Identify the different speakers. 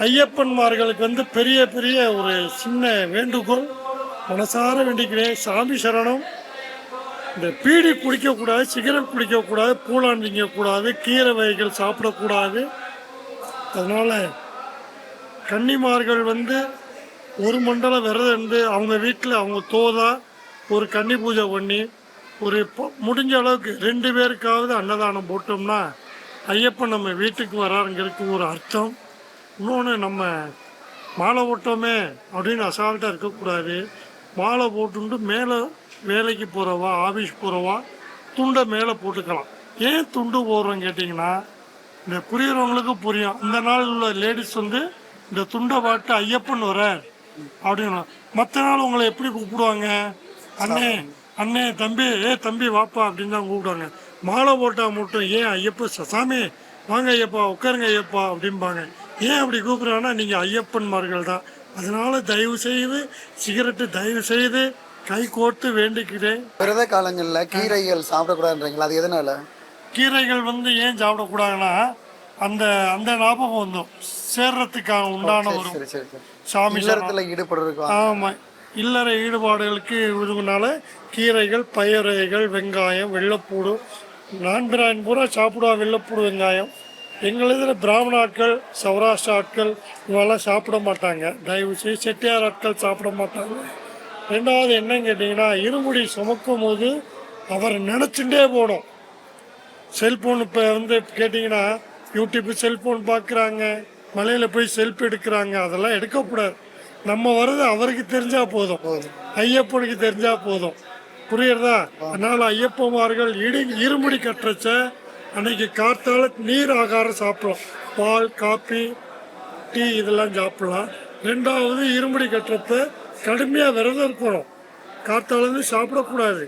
Speaker 1: ஐயப்பன்மார்களுக்கு பெரிய பெரிய ஒரு சின்ன வேண்டுகோள், மனசார வேண்டிக்கிறேன். சாமி சரணம். இந்த பீடி குடிக்கக்கூடாது, சிகரெட் குடிக்கக்கூடாது, பூலான் திங்கக்கூடாது, கீரை வகைகள் சாப்பிடக்கூடாது. அதனால் கன்னிமார்கள் ஒரு மண்டலம் விரதம் இருந்து அவங்க வீட்டில் அவங்க தோதா ஒரு கன்னி பூஜை பண்ணி ஒரு முடிஞ்ச அளவுக்கு 2 பேருக்காவது அன்னதானம் போட்டோம்னா ஐயப்பன் நம்ம வீட்டுக்கு வராருங்கிறதுக்கு ஒரு அர்த்தம். இன்னொன்று, நம்ம மாலை போட்டோமே அப்படின்னு அசால்ட்டாக இருக்கக்கூடாது. மாலை போட்டுட்டு மேலே வேலைக்கு போகிறவா, ஆஃபீஸ் போகிறவா துண்டை மேலே போட்டுக்கலாம். ஏன் துண்டு போடுறோன்னு கேட்டிங்கன்னா, இந்த புரியுறவங்களுக்கு புரியும். இந்த நாள் உள்ள லேடிஸ் இந்த துண்டை பாட்டு ஐயப்பன் வர அப்படின்னு. மற்ற நாள் உங்களை எப்படி கூப்பிடுவாங்க? அண்ணே அண்ணே, தம்பி, தம்பி வாப்பா அப்படின்னு தான் கூப்பிடுவாங்க. மாலை போட்டால் மட்டும் ஏன் ஐயப்ப சாமி வாங்க ஐயப்பா, உட்காருங்க ஐயப்பா அப்படிம்பாங்க. ஏன் அப்படி கூப்பிட்றாங்கன்னா, நீங்கள் ஐயப்பன்மார்கள் தான். அதனால் தயவு செய்து சிகரெட்டு தயவு செய்து கை கோர்த்து வேண்டிக்கிறேன்.
Speaker 2: விரத காலங்களில் கீரைகள் சாப்பிடக்கூடாதுன்றீங்களா? அது எதனால?
Speaker 1: கீரைகள் ஏன் சாப்பிடக்கூடாதுன்னா, அந்த அந்த ஞாபகம் சேர்றதுக்காக உண்டான ஒரு சாமி
Speaker 2: ஈடுபடுறதுக்கு.
Speaker 1: ஆமாம், இல்லற ஈடுபாடுகளுக்கு இதுனால கீரைகள், பயறைகள், வெங்காயம், வெள்ளைப்பூடு, நான்பிரான் பூரா சாப்பிடுவா வெள்ளைப்பூடு, வெங்காயம். எங்கள் இதில் பிராமண ஆட்கள், சௌராஷ்டிர ஆட்கள் இவெல்லாம் சாப்பிட மாட்டாங்க. தயவு செய்து செட்டியார் ஆட்கள் சாப்பிட மாட்டாங்க. ரெண்டாவது என்னன்னு கேட்டிங்கன்னா, இருமுடி சுமக்கும் போது அவர் நினச்சிட்டே போகணும். செல்ஃபோன் இப்போ கேட்டிங்கன்னா, யூடியூப்பு செல்ஃபோன் பார்க்குறாங்க, மலையில் போய் செல்ஃபி எடுக்கிறாங்க. அதெல்லாம் எடுக்கக்கூடாது. நம்ம வர்றது அவருக்கு தெரிஞ்சால் போதும், ஐயப்பனுக்கு தெரிஞ்சால் போதும். புரியுறதா? அதனால் ஐயப்பமார்கள் இருமுடி கட்டுறச்ச அன்னைக்கு காத்தால நீர் ஆகாரம் சாப்பிடலாம். பால், காப்பி, டீ இதெல்லாம் சாப்பிடலாம். ரெண்டாவது, இருமுடி கட்டுறப்ப கடுமையாக விரதம் இருக்கணும். காத்தாலேருந்து சாப்பிடக்கூடாது.